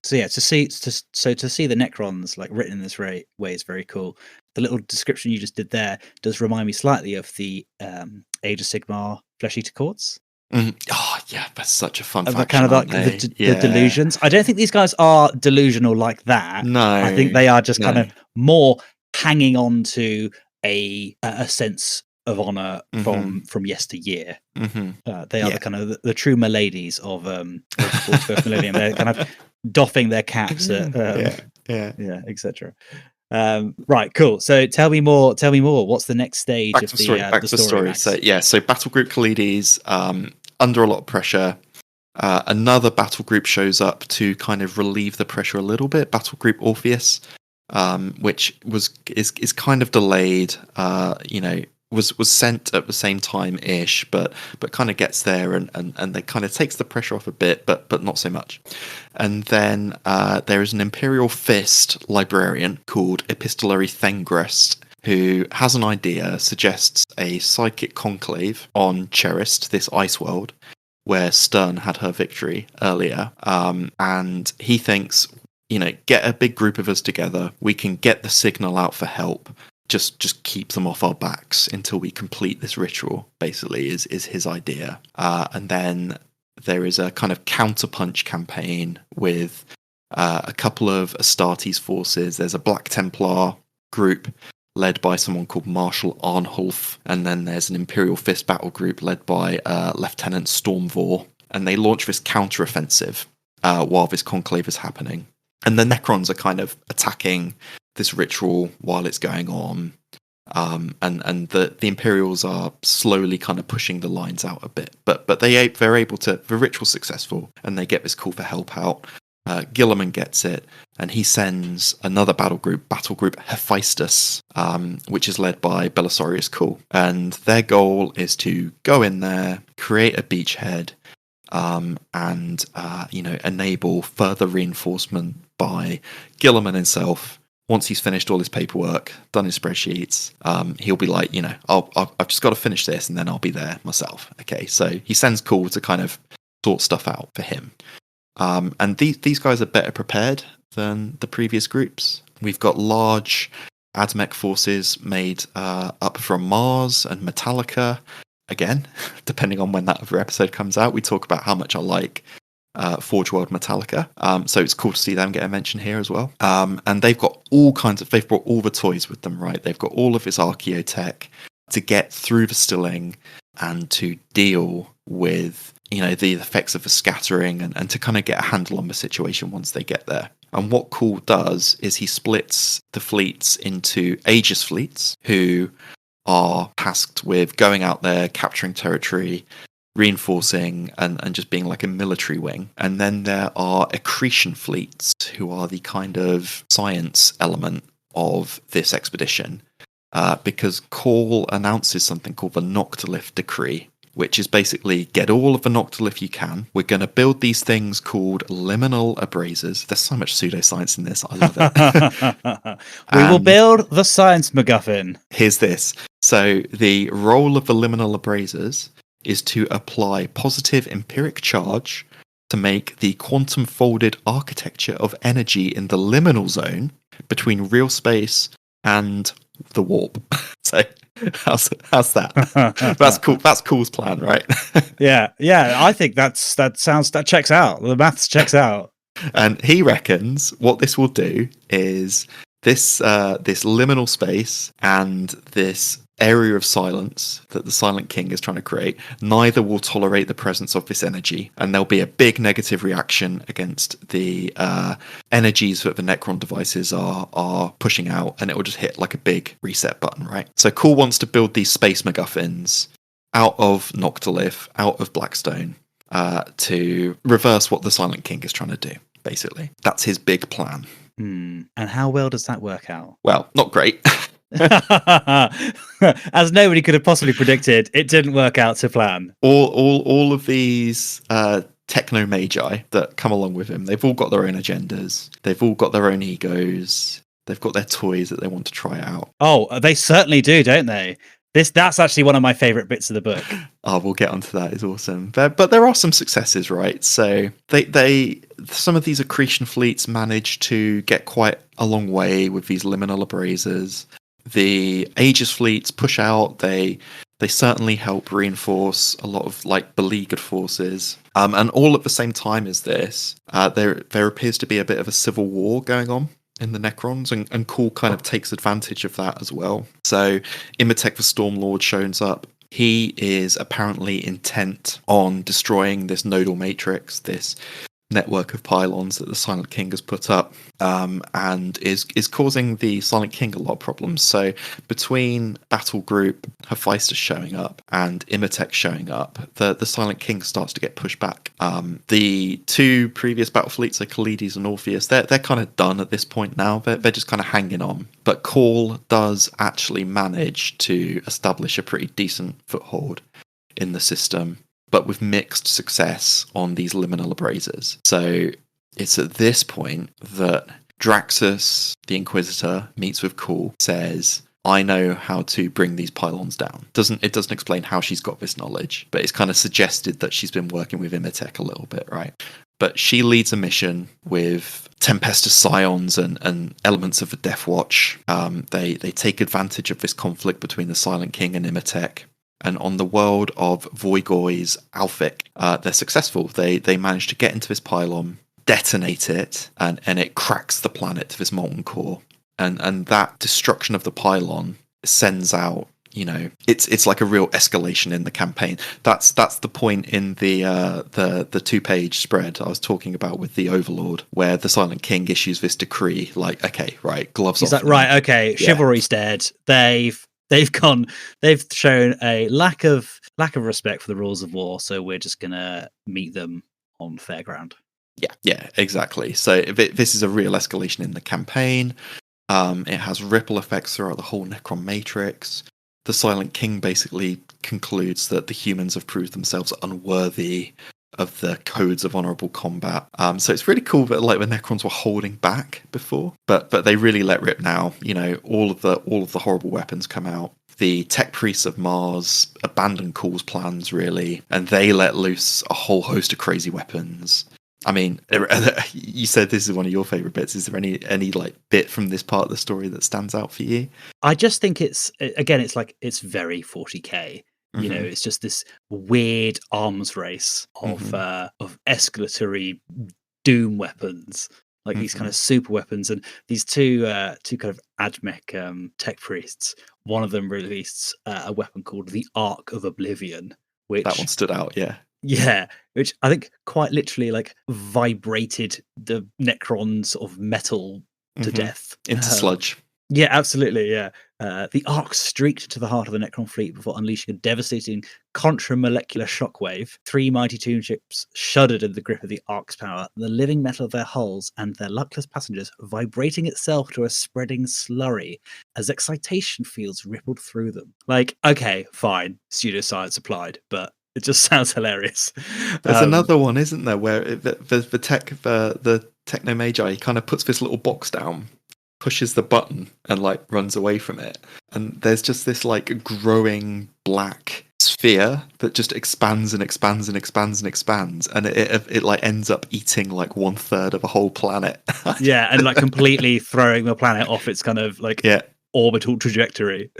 Speaker 2: So yeah, to see the Necrons like written in this way is very cool. The little description you just did there does remind me slightly of the Age of Sigmar Flesh Eater Courts.
Speaker 3: Oh yeah, that's such a fun faction,
Speaker 2: kind of like the delusions. I don't think these guys are delusional like that.
Speaker 3: No,
Speaker 2: I think they are just kind of more hanging on to a sense of honor from yesteryear. They are the kind of the true miladies of first millennium. They're kind of doffing their caps at etc. Right, cool. So tell me more. What's the next stage
Speaker 3: back
Speaker 2: of
Speaker 3: to the story? Back to the story. So Battle Group Kalides, under a lot of pressure. Another battle group shows up to kind of relieve the pressure a little bit. Battle Group Orpheus, which is kind of delayed. Was sent at the same time ish, but kind of gets there and they kind of takes the pressure off a bit, but not so much. And then there is an Imperial Fist librarian called Epistolary Thengrest, who has an idea, suggests a psychic conclave on Cherist, this ice world, where Stern had her victory earlier. And he thinks, get a big group of us together, we can get the signal out for help. Just keep them off our backs until we complete this ritual, basically, is his idea. And then there is a kind of counterpunch campaign with a couple of Astartes forces. There's a Black Templar group led by someone called Marshal Arnulf, and then there's an Imperial Fist battle group led by Lieutenant Stormvor, and they launch this counteroffensive while this conclave is happening. And the Necrons are kind of attacking this ritual while it's going on, and the Imperials are slowly kind of pushing the lines out a bit, but they're able to. The ritual's successful, and they get this call for help out. Guilliman gets it, and he sends another battle group Hephaestus, which is led by Belisarius Kull, and their goal is to go in there, create a beachhead, and enable further reinforcement by Guilliman himself. Once he's finished all his paperwork, done his spreadsheets, he'll be like, I've just got to finish this, and then I'll be there myself. Okay, so he sends Kull to kind of sort stuff out for him. And these guys are better prepared than the previous groups. We've got large Admech forces made up from Mars and Metallica. Again, depending on when that other episode comes out, we talk about how much I like Forge World Metallica. So it's cool to see them get a mention here as well. And they've got they've brought all the toys with them, right? They've got all of this archaeotech to get through the stilling and to deal with the effects of the scattering and to kind of get a handle on the situation once they get there. And what Cool does is he splits the fleets into Aegis fleets, who are tasked with going out there, capturing territory, reinforcing, and just being like a military wing. And then there are accretion fleets, who are the kind of science element of this expedition, because Call announces something called the Noctilith Decree, which is basically get all of the Noctilith you can. We're going to build these things called liminal abrasers. There's so much pseudoscience in this. I love it.
Speaker 2: We will build the science MacGuffin.
Speaker 3: Here's this. So the role of the liminal abrasers is to apply positive empiric charge to make the quantum folded architecture of energy in the liminal zone between real space and the warp. So how's that? That's cool. That's Cool's plan, right?
Speaker 2: yeah. I think that checks out. The maths checks out.
Speaker 3: And he reckons what this will do is this liminal space and this area of silence that the Silent King is trying to create, neither will tolerate the presence of this energy, and there'll be a big negative reaction against the energies that the Necron devices are pushing out, and it will just hit like a big reset button, right? So Cool wants to build these space MacGuffins out of Noctilith, out of Blackstone, to reverse what the Silent King is trying to do, basically. That's his big plan.
Speaker 2: And how well does that work out?
Speaker 3: Well, not great.
Speaker 2: As nobody could have possibly predicted, it didn't work out to plan.
Speaker 3: All of these techno magi that come along with him, they've all got their own agendas. They've all got their own egos. They've got their toys that they want to try out.
Speaker 2: Oh, they certainly do, don't they? That's actually one of my favorite bits of the book.
Speaker 3: Oh, we'll get onto that. It's awesome. But there are some successes, right? So they some of these accretion fleets manage to get quite a long way with these liminal abrasers. The Aegis fleets push out. They certainly help reinforce a lot of like beleaguered forces. And all at the same time as this, there appears to be a bit of a civil war going on in the Necrons, and Cool kind of takes advantage of that as well. So Imhotep the Stormlord shows up. He is apparently intent on destroying this nodal matrix, this network of pylons that the Silent King has put up, and is causing the Silent King a lot of problems. So between Battle Group, Hephaestus showing up, and Imhotep showing up, the Silent King starts to get pushed back. The two previous battle fleets, like Kalides and Orpheus, they're kind of done at this point now. They're just kind of hanging on. But Call does actually manage to establish a pretty decent foothold in the system, but with mixed success on these liminal abrasers. So it's at this point that Draxus, the Inquisitor, meets with Cool, says, I know how to bring these pylons down. It doesn't explain how she's got this knowledge, but it's kind of suggested that she's been working with Imhotep a little bit, right? But she leads a mission with Tempestus Scions and elements of the Death Watch. They take advantage of this conflict between the Silent King and Imhotep. And on the world of Voigoy's Alphic, they're successful. They manage to get into this pylon, detonate it, and it cracks the planet to this molten core. And that destruction of the pylon sends out, it's like a real escalation in the campaign. That's the point in the 2-page spread I was talking about with the Overlord, where the Silent King issues this decree, like, okay, right, gloves off.
Speaker 2: He's like, right, okay, chivalry's dead. They've shown a lack of respect for the rules of war, so we're just gonna meet them on fair ground.
Speaker 3: Yeah, exactly. So this is a real escalation in the campaign. It has ripple effects throughout the whole Necron matrix. The Silent King basically concludes that the humans have proved themselves unworthy of the codes of honorable combat. So it's really cool that like the Necrons were holding back before, but they really let rip now. All of the horrible weapons come out. The tech priests of Mars abandon Cool's plans, really, and they let loose a whole host of crazy weapons. I mean, you said this is one of your favorite bits. Is there any like bit from this part of the story that stands out for you?
Speaker 2: I just think it's very 40K. It's just this weird arms race of escalatory doom weapons, like these kind of super weapons, and these two kind of Admech tech priests. One of them released a weapon called the Ark of Oblivion, which
Speaker 3: that one stood out. Yeah,
Speaker 2: Yeah, which I think quite literally like vibrated the Necron sort of metal to
Speaker 3: Hmm.
Speaker 2: death.
Speaker 3: Into sludge.
Speaker 2: Yeah, absolutely. Yeah. The Ark streaked to the heart of the Necron fleet before unleashing a devastating contra-molecular shockwave. 3 mighty tomb ships shuddered in the grip of the Ark's power, the living metal of their hulls and their luckless passengers vibrating itself to a spreading slurry as excitation fields rippled through them. Like, okay, fine, pseudoscience applied, but it just sounds hilarious.
Speaker 3: There's another one, isn't there, where the techno magi, he kind of puts this little box down, pushes the button, and like runs away from it, and there's just this like growing black sphere that just expands and expands and expands and expands, and it like ends up eating like 1/3 of a whole planet.
Speaker 2: Yeah, and like completely throwing the planet off its kind of like orbital trajectory.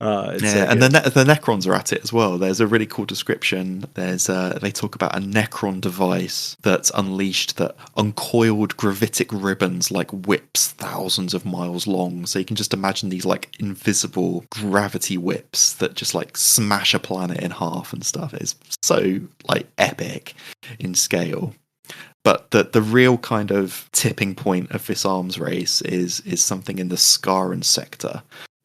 Speaker 3: And the Necrons are at it as well. There's a really cool description. They talk about a Necron device that's unleashed that uncoiled gravitic ribbons like whips thousands of miles long. So you can just imagine these like invisible gravity whips that just like smash a planet in half and stuff. It's so like epic in scale. But the real kind of tipping point of this arms race is something in the Scaran sector.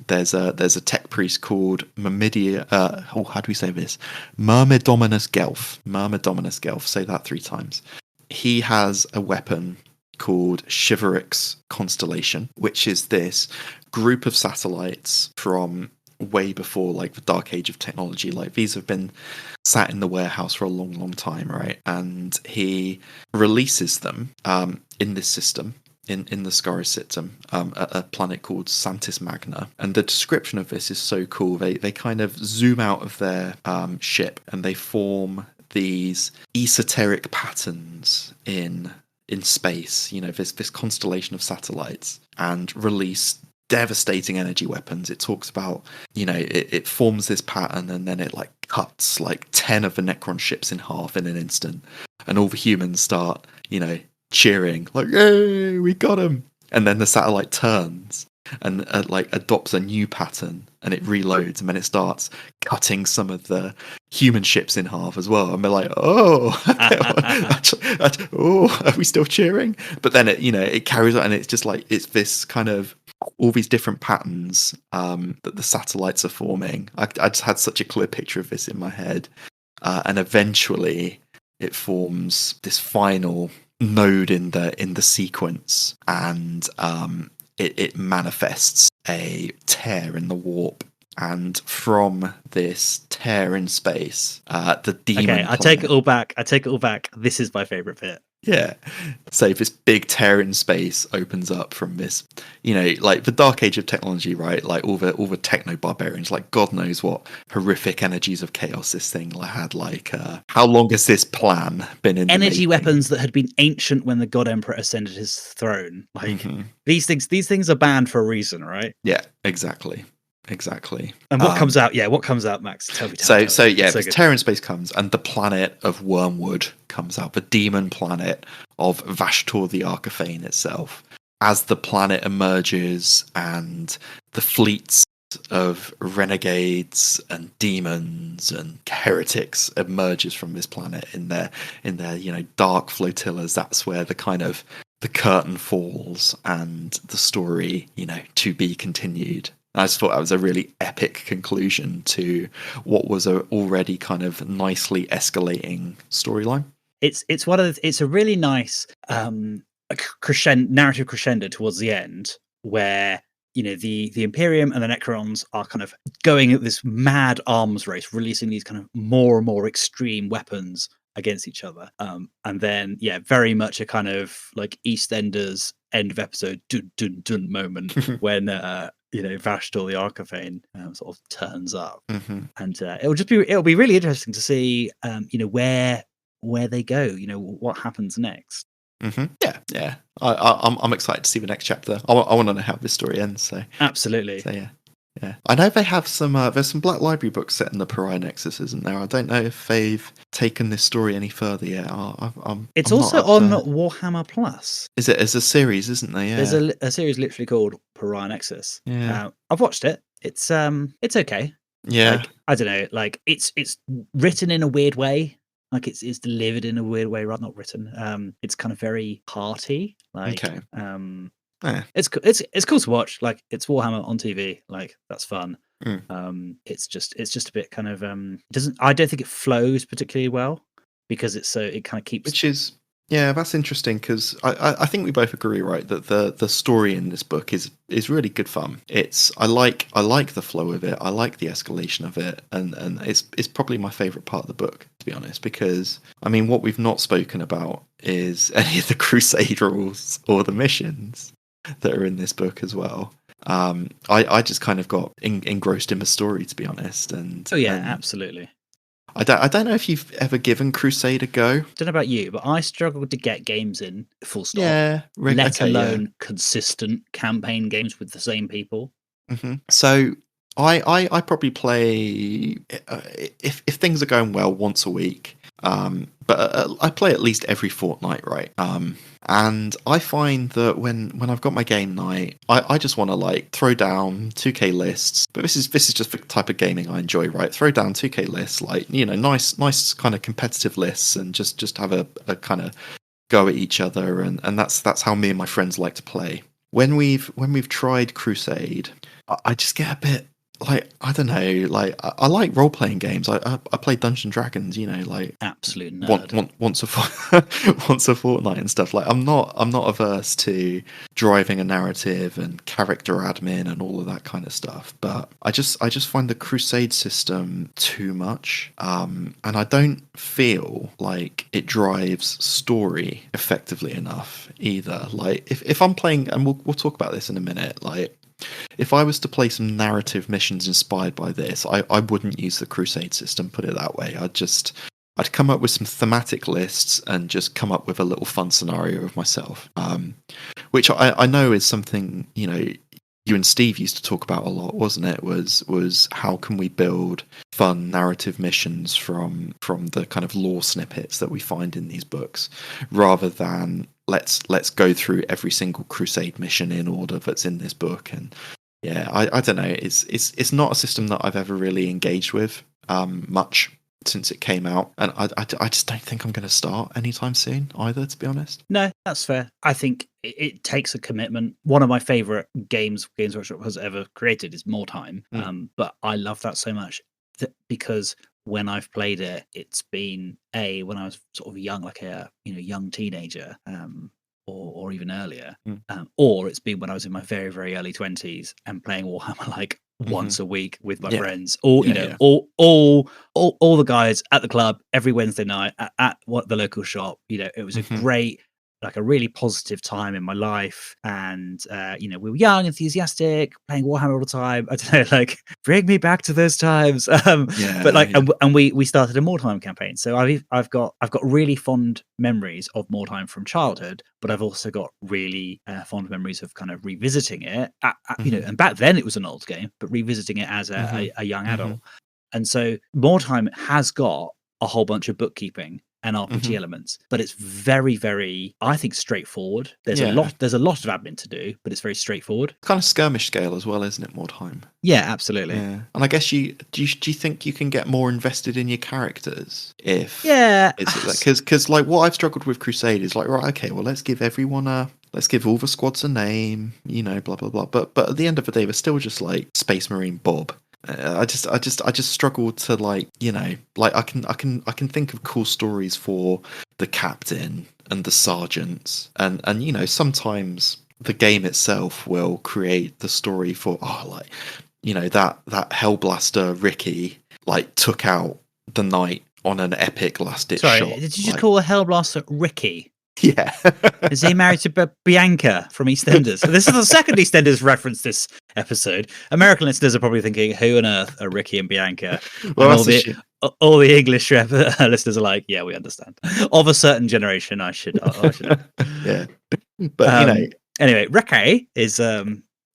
Speaker 3: There's a tech priest called Myrmidia. How do we say this? Myrmidominus Gelf. Myrmidominus Gelf. Say that 3 times. He has a weapon called Chivalric's Constellation, which is this group of satellites from way before like the dark age of technology. Like these have been sat in the warehouse for a long, long time, right? And he releases them in this system. In the Scaris system, a planet called Santis Magna. And the description of this is so cool. They kind of zoom out of their ship and they form these esoteric patterns in space, you know, this constellation of satellites, and release devastating energy weapons. It talks about, you know, it forms this pattern and then it like cuts like 10 of the Necron ships in half in an instant. And all the humans start, you know, cheering like, "Yay, we got him!" And then the satellite turns and like adopts a new pattern, and it reloads, and then it starts cutting some of the human ships in half as well. And they're like, "Oh, are we still cheering?" But then it carries on, and it's just like it's this kind of all these different patterns that the satellites are forming. I just had such a clear picture of this in my head, and eventually it forms this final node in the sequence, and it manifests a tear in the warp, and from this tear in space, the demon.
Speaker 2: Okay, I take it all back. This is my favorite bit.
Speaker 3: Yeah. So this big tear in space opens up from this, you know, like the dark age of technology, right? Like all the techno barbarians, like God knows what horrific energies of chaos this thing had. Like, how long has this plan been in
Speaker 2: energy weapons that had been ancient when the God Emperor ascended his throne? Like these things are banned for a reason, right?
Speaker 3: Yeah, exactly.
Speaker 2: And what comes out? Yeah, what comes out, Max? Tell me.
Speaker 3: This tear in space comes, and the planet of Wormwood comes out, the demon planet of Vashtor the Archifane itself. As the planet emerges, and the fleets of renegades and demons and heretics emerges from this planet in their dark flotillas, that's where the kind of the curtain falls, and the story, to be continued. I just thought that was a really epic conclusion to what was a already kind of nicely escalating storyline.
Speaker 2: It's a really nice narrative crescendo towards the end, where the Imperium and the Necrons are kind of going at this mad arms race, releasing these kind of more and more extreme weapons against each other, and then very much a kind of like EastEnders end of episode dun dun dun moment when Vashtor the Archifane sort of turns up, and it'll be really interesting to see where they go, what happens next.
Speaker 3: Yeah. I'm excited to see the next chapter. I want to know how this story ends. So
Speaker 2: absolutely.
Speaker 3: So yeah. I know they have some. There's some Black Library books set in the Pariah Nexus, isn't there? I don't know if they've taken this story any further yet.
Speaker 2: It's also on Warhammer Plus.
Speaker 3: Is it? As a series, isn't there? Yeah.
Speaker 2: There's a series literally called Pariah Nexus.
Speaker 3: Yeah.
Speaker 2: I've watched it. It's okay.
Speaker 3: Yeah.
Speaker 2: I don't know. Like it's written in a weird way. Like it's delivered in a weird way, right? Not written. It's kind of very hearty. Like
Speaker 3: Okay. Eh.
Speaker 2: it's cool to watch. Like it's Warhammer on TV. Like that's fun.
Speaker 3: Mm.
Speaker 2: It's just a bit kind of doesn't. I don't think it flows particularly well because it kind of keeps.
Speaker 3: Which is, yeah, that's interesting because I think we both agree, right, that the story in this book is really good fun. I like the flow of it. I like the escalation of it, and it's probably my favourite part of the book, to be honest. Because I mean, what we've not spoken about is any of the Crusade rules or the missions that are in this book as well. I just kind of got engrossed in the story, to be honest. And
Speaker 2: Absolutely.
Speaker 3: I don't know if you've ever given Crusade a go.
Speaker 2: Don't know about you, but I struggled to get games in full stop.
Speaker 3: Yeah,
Speaker 2: let alone consistent campaign games with the same people.
Speaker 3: Mm-hmm. So I probably play if things are going well once a week. But I play at least every fortnight, right? And I find that when I've got my game night, I just want to like throw down 2K lists. But this is just the type of gaming I enjoy, right? Throw down 2K lists, like, you know, nice kind of competitive lists, and just have a kind of go at each other, and that's how me and my friends like to play. When we've tried Crusade, I just get a bit like, I don't know, like I like role playing games. I play Dungeons and Dragons, you know, like
Speaker 2: absolute nerd.
Speaker 3: once a fortnight and stuff. Like I'm not averse to driving a narrative and character admin and all of that kind of stuff. But I just find the Crusade system too much, and I don't feel like it drives story effectively enough either. Like if I'm playing, and we'll talk about this in a minute, like, if I was to play some narrative missions inspired by this, I wouldn't use the Crusade system, put it that way. I'd come up with some thematic lists and just come up with a little fun scenario of myself, which I know is something, you know, you and Steve used to talk about a lot, wasn't it? Was how can we build fun narrative missions from the kind of lore snippets that we find in these books, rather than let's go through every single Crusade mission in order that's in this book. And yeah, I don't know. It's not a system that I've ever really engaged with much since it came out, and I just don't think I'm going to start anytime soon either, to be honest.
Speaker 2: No, that's fair. I think it takes a commitment. One of my favorite games Games Workshop has ever created is More Time, but I love that so much because when I've played it, it's been when I was sort of young, like a young teenager, or even earlier, or it's been when I was in my very, very early 20s and playing Warhammer like once a week with my friends, or all the guys at the club every Wednesday night at the local shop. You know, it was a great, like a really positive time in my life, and we were young, enthusiastic, playing Warhammer all the time. I don't know, like, bring me back to those times. But like, and we started a More Time campaign, so I've got really fond memories of More Time from childhood, but I've also got really fond memories of kind of revisiting it. And back then it was an old game, but revisiting it as a young adult. And so More Time has got a whole bunch of bookkeeping and RPG elements, but it's very, very, I think, straightforward. There's a lot of admin to do, but it's very straightforward.
Speaker 3: Kind of skirmish scale as well, isn't it? More Time.
Speaker 2: Yeah, absolutely.
Speaker 3: Yeah. And I guess do you think you can get more invested in your characters if because like what I've struggled with Crusade is like, right, okay, well, let's give all the squads a name, you know, blah blah blah. But at the end of the day, they're still just like Space Marine Bob. I just struggle to, like, you know, like I can think of cool stories for the captain and the sergeants, and you know, sometimes the game itself will create the story for, like, you know, that Hellblaster Ricky like took out the knight on an epic last ditch shot.
Speaker 2: Sorry, did you just call a Hellblaster Ricky?
Speaker 3: Yeah.
Speaker 2: Is he married to Bianca from EastEnders? So this is the second EastEnders reference this episode. American listeners are probably thinking, who on earth are Ricky and Bianca?
Speaker 3: Well,
Speaker 2: and all the English listeners are like, yeah, we understand. Of a certain generation, I should
Speaker 3: yeah. But, you know.
Speaker 2: Anyway, Ricky is...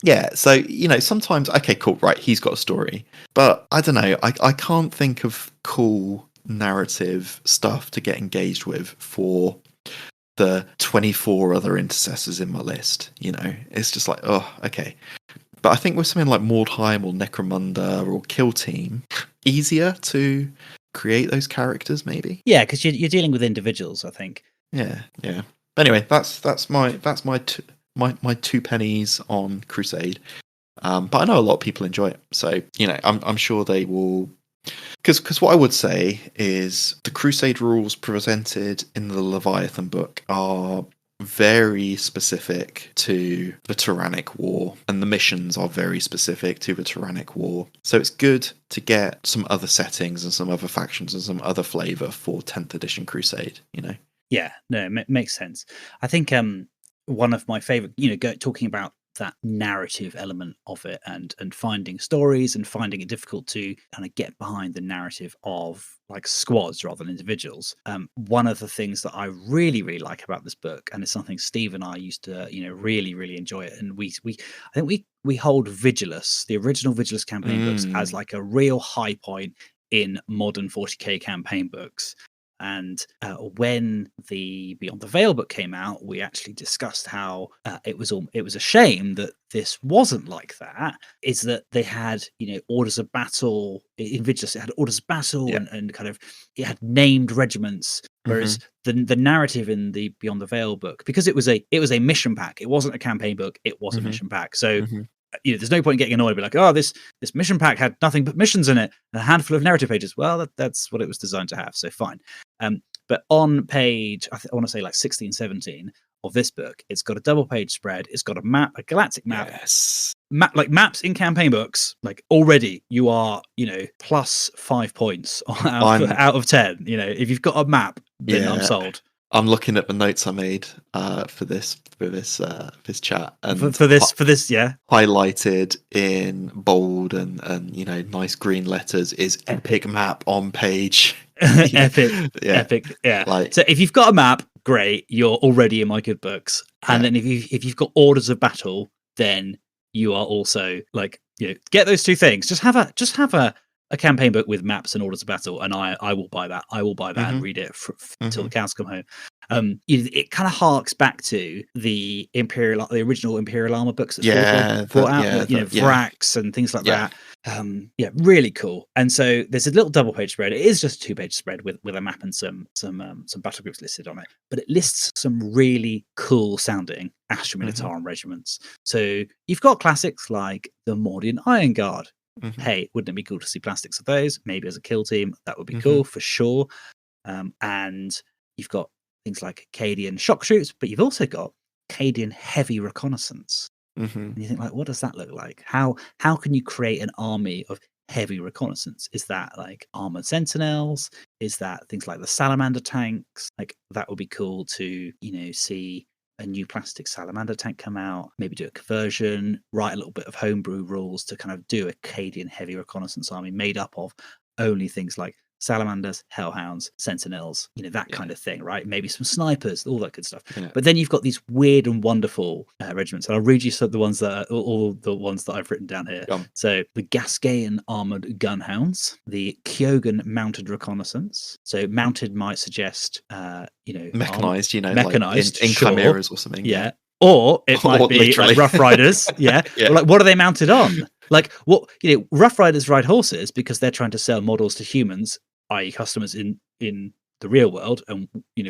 Speaker 3: Yeah, so, you know, sometimes, okay, cool, right, he's got a story. But, I don't know, I can't think of cool narrative stuff to get engaged with for the 24 other intercessors in my list. You know, it's just like, oh, okay. But I think with something like Mordheim or Necromunda or Kill Team, easier to create those characters, maybe.
Speaker 2: Yeah, because you're dealing with individuals, I think.
Speaker 3: Yeah. Anyway, that's my two pennies on Crusade. But I know a lot of people enjoy it, so I'm sure they will. Because what I would say is the Crusade rules presented in the Leviathan book are very specific to the Tyrannic War, and the missions are very specific to the Tyrannic War. So it's good to get some other settings and some other factions and some other flavour for 10th edition Crusade,
Speaker 2: Yeah, no, it makes sense. I think one of my favorite, talking about that narrative element of it and finding stories and finding it difficult to kind of get behind the narrative of like squads rather than individuals. One of the things that I really, really like about this book, and it's something Steve and I used to, really, really enjoy it. And I think we hold Vigilus, the original Vigilus campaign books, as like a real high point in modern 40k campaign books. And when the Beyond the Veil book came out, we actually discussed how it was a shame that this wasn't like that. Is that they had orders of battle in Vigilus? It had orders of battle and kind of it had named regiments. Whereas the narrative in the Beyond the Veil book, because it was a mission pack, it wasn't a campaign book, it was a mission pack. So there's no point in getting annoyed and be like, oh, this mission pack had nothing but missions in it and a handful of narrative pages. Well, that's what it was designed to have, so fine. But on page, I want to say like 16, 17 of this book, it's got a double page spread. It's got a map, a galactic map.
Speaker 3: Yes.
Speaker 2: Like maps in campaign books, like already you are, plus 5 points out of 10. If you've got a map, then I'm sold.
Speaker 3: I'm looking at the notes I made for this chat, and
Speaker 2: for this, yeah,
Speaker 3: highlighted in bold and nice green letters is epic map on page.
Speaker 2: Epic, yeah. So if you've got a map, great, you're already in my good books. And then if you've got orders of battle, then you are also like get those two things. Just have a campaign book with maps and orders of battle, and I will buy that. I will buy that and read it until the cows come home. It kind of harks back to the original Imperial Armor books that brought out, Vrax and things like that. Really cool. And so there's a little double page spread. It is just a 2-page spread with a map and some battle groups listed on it, but it lists some really cool sounding Astra Militarum regiments. So you've got classics like the Mordian Iron Guard. Hey, wouldn't it be cool to see plastics of those? Maybe as a kill team, that would be cool for sure. And you've got things like Acadian shock troops, but you've also got Acadian heavy reconnaissance. And you think, like, what does that look like? How can you create an army of heavy reconnaissance? Is that like armored sentinels? Is that things like the salamander tanks? Like that would be cool to see a new plastic salamander tank come out, maybe do a conversion, write a little bit of homebrew rules to kind of do a Acadian heavy reconnaissance army made up of only things like salamanders, hellhounds, sentinels, that kind of thing, right? Maybe some snipers, all that good stuff. But then you've got these weird and wonderful regiments. And I'll read you some of the ones all the ones that I've written down here. So the Gascaean armored gunhounds, the Kyogan mounted reconnaissance. So mounted might suggest
Speaker 3: mechanized,
Speaker 2: mechanized,
Speaker 3: like in chimeras or something.
Speaker 2: Or it might be like Rough Riders, Or like, what are they mounted on? Like, what Rough Riders ride horses because they're trying to sell models to humans, i.e., customers in the real world, and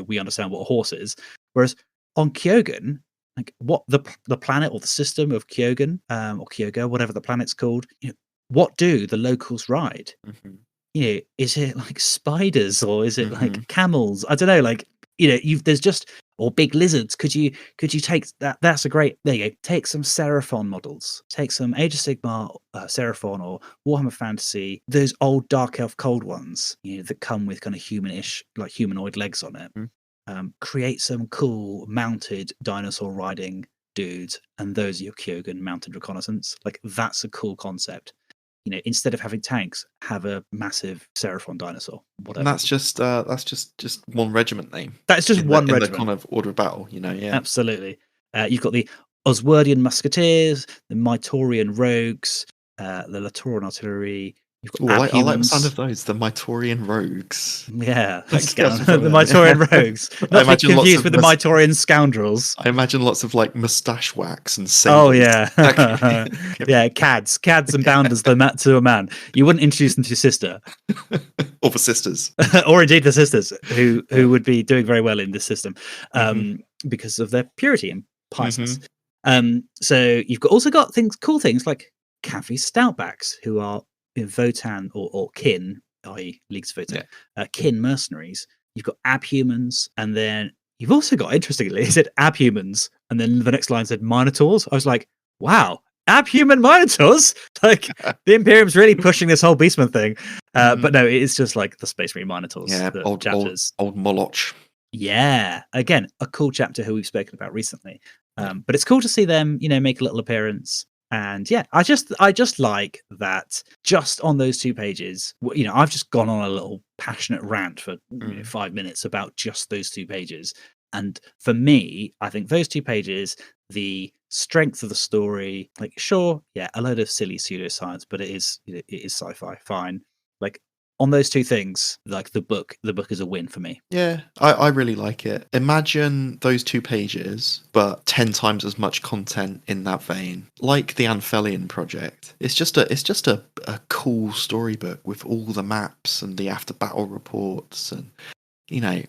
Speaker 2: we understand what a horse is. Whereas on Kyogan, like what the planet or the system of Kyogan or Kyoga, whatever the planet's called, what do the locals ride? Is it like spiders or is it like camels? I don't know. Like there's just or big lizards. Could you take that? That's a great. There you go. Take some Seraphon models. Take some Age of Sigmar Seraphon or Warhammer Fantasy. Those old Dark Elf cold ones, that come with kind of humanish, like humanoid legs on it. Create some cool mounted dinosaur riding dudes, and those are your Kyogan mounted reconnaissance. Like that's a cool concept. Instead of having tanks, have a massive Seraphon dinosaur. Whatever. And
Speaker 3: that's just one regiment name.
Speaker 2: That's just one regiment.
Speaker 3: In the kind of order of battle,
Speaker 2: Absolutely. You've got the Oswardian musketeers, the Mytorian rogues, the Latoran artillery. You've got
Speaker 3: Ooh, I like the sound
Speaker 2: abhumans.
Speaker 3: of those, the Mytorian rogues.
Speaker 2: Yeah,
Speaker 3: That
Speaker 2: the
Speaker 3: sounds familiar.
Speaker 2: Mytorian rogues.
Speaker 3: I
Speaker 2: Not to be
Speaker 3: imagine lots
Speaker 2: confused
Speaker 3: of
Speaker 2: with the Mytorian scoundrels.
Speaker 3: I imagine lots of like mustache wax and
Speaker 2: Oh
Speaker 3: sabers.
Speaker 2: yeah, yeah, cads and bounders. To a man, you wouldn't introduce them to your sister,
Speaker 3: Or the sisters.
Speaker 2: or indeed the sisters, who
Speaker 3: Yeah.
Speaker 2: would be doing very well in this system,
Speaker 3: Mhm.
Speaker 2: because of their purity and piousness.
Speaker 3: Mhm.
Speaker 2: So you've also got cool things like Caffey Stoutbacks, who are Votan or kin, i.e. Leagues of Votan, kin mercenaries. You've got abhumans, and then you've also got, interestingly, it said abhumans, and then the next line said minotaurs. I was like, wow, abhuman minotaurs! Like, the Imperium's really pushing this whole Beastman thing. But no, it is just like the Space Marine minotaurs.
Speaker 3: Yeah,
Speaker 2: the
Speaker 3: old Moloch.
Speaker 2: Yeah, again, a cool chapter who we've spoken about recently. But it's cool to see them, make a little appearance. And yeah, I just like that. Just on those 2 pages, I've just gone on a little passionate rant for 5 minutes about just those 2 pages. And for me, I think those 2 pages, the strength of the story, like, sure, yeah, a load of silly pseudoscience, but it is sci-fi, fine. Like, on those 2 things, like, the book is a win for me.
Speaker 3: Yeah, I really like it. Imagine those 2 pages, but 10 times as much content in that vein, like the Anphelion project. It's just a cool storybook with all the maps and the after battle reports, and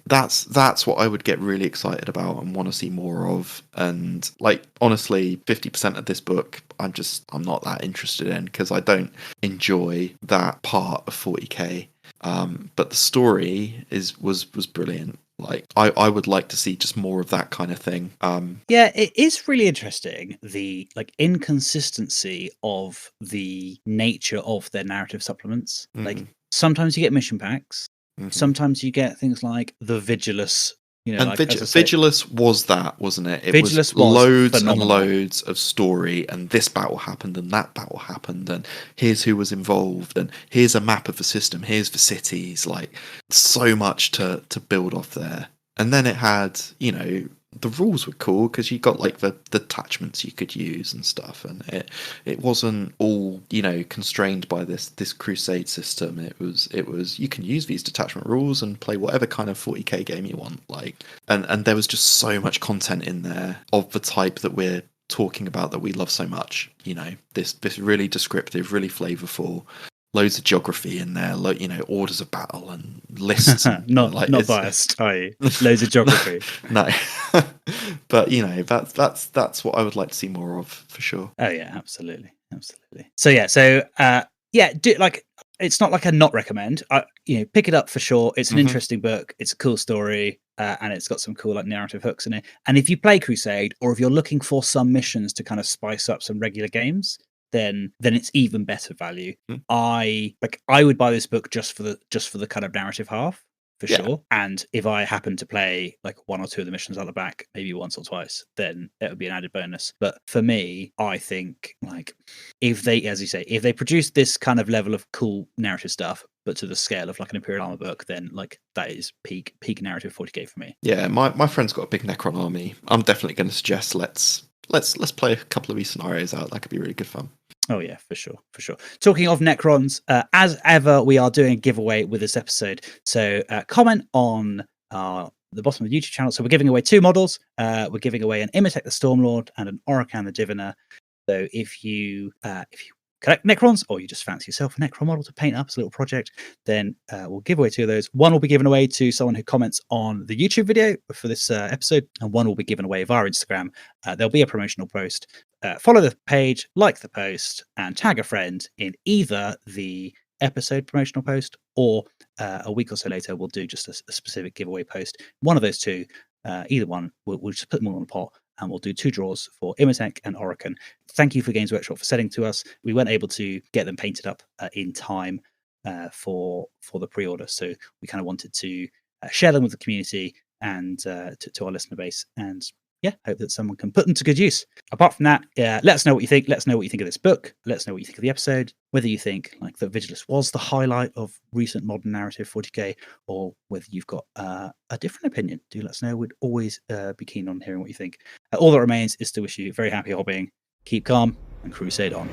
Speaker 3: that's what I would get really excited about and want to see more of. And like, honestly, 50% of this book I'm not that interested in, because I don't enjoy that part of 40k. But the story was brilliant. Like, I would like to see just more of that kind of thing.
Speaker 2: Yeah, it is really interesting, the inconsistency of the nature of their narrative supplements. Like, sometimes you get mission packs, sometimes you get things like the Vigilus.
Speaker 3: And Vigilus was that, wasn't it? It
Speaker 2: Vigilus
Speaker 3: was loads
Speaker 2: phenomenal.
Speaker 3: and loads of story, and this battle happened, and that battle happened, and here's who was involved, and here's a map of the system, here's the cities. Like, so much to build off there. And then it had, the rules were cool because you got like the attachments you could use and stuff, and it wasn't all constrained by this Crusade system. It was you can use these detachment rules and play whatever kind of 40k game you want, like, and there was just so much content in there of the type that we're talking about that we love so much. This really descriptive, really flavorful. Loads of geography in there, orders of battle and lists. And,
Speaker 2: not biased, are you? Loads of geography.
Speaker 3: No, but that's what I would like to see more of, for sure.
Speaker 2: Oh yeah, absolutely. So it's not like a not recommend. Pick it up for sure. It's an interesting book. It's a cool story, and it's got some cool narrative hooks in it. And if you play Crusade, or if you're looking for some missions to kind of spice up some regular games, then it's even better value. I would buy this book just for the kind of narrative half, for sure. And if I happen to play like 1 or 2 of the missions out the back, maybe once or twice, then it would be an added bonus. But for me, I think, like, if they, as you say, if they produce this kind of level of cool narrative stuff, but to the scale of like an Imperial Armor book, then like that is peak narrative 40k for me.
Speaker 3: Yeah, my friend's got a big Necron army. I'm definitely going to suggest let's play a couple of these scenarios out. That could be really good fun.
Speaker 2: Oh yeah, for sure. Talking of Necrons, as ever, we are doing a giveaway with this episode. So comment on the bottom of the YouTube channel. So we're giving away 2 models. We're giving away an Imatech the Stormlord and an Orokan the Diviner. So if you collect Necrons, or you just fancy yourself a Necron model to paint up as a little project, then we'll give away 2 of those. One will be given away to someone who comments on the YouTube video for this episode, and one will be given away via Instagram. There'll be a promotional post. Follow the page, like the post, and tag a friend in either the episode promotional post, or a week or so later we'll do just a specific giveaway post. One of those 2, either one, we'll just put them all in a pot, and we'll do 2 draws for Imatech and Orokan. Thank you for Games Workshop for sending to us. We weren't able to get them painted up in time for the pre-order, so we kind of wanted to share them with the community and to our listener base, and hope that someone can put them to good use. Apart from that, let us know what you think. Let us know what you think of this book. Let us know what you think of the episode. Whether you think like that Vigilus was the highlight of recent modern narrative 40k, or whether you've got a different opinion. Do let us know. We'd always be keen on hearing what you think. All that remains is to wish you very happy hobbying. Keep calm and crusade on.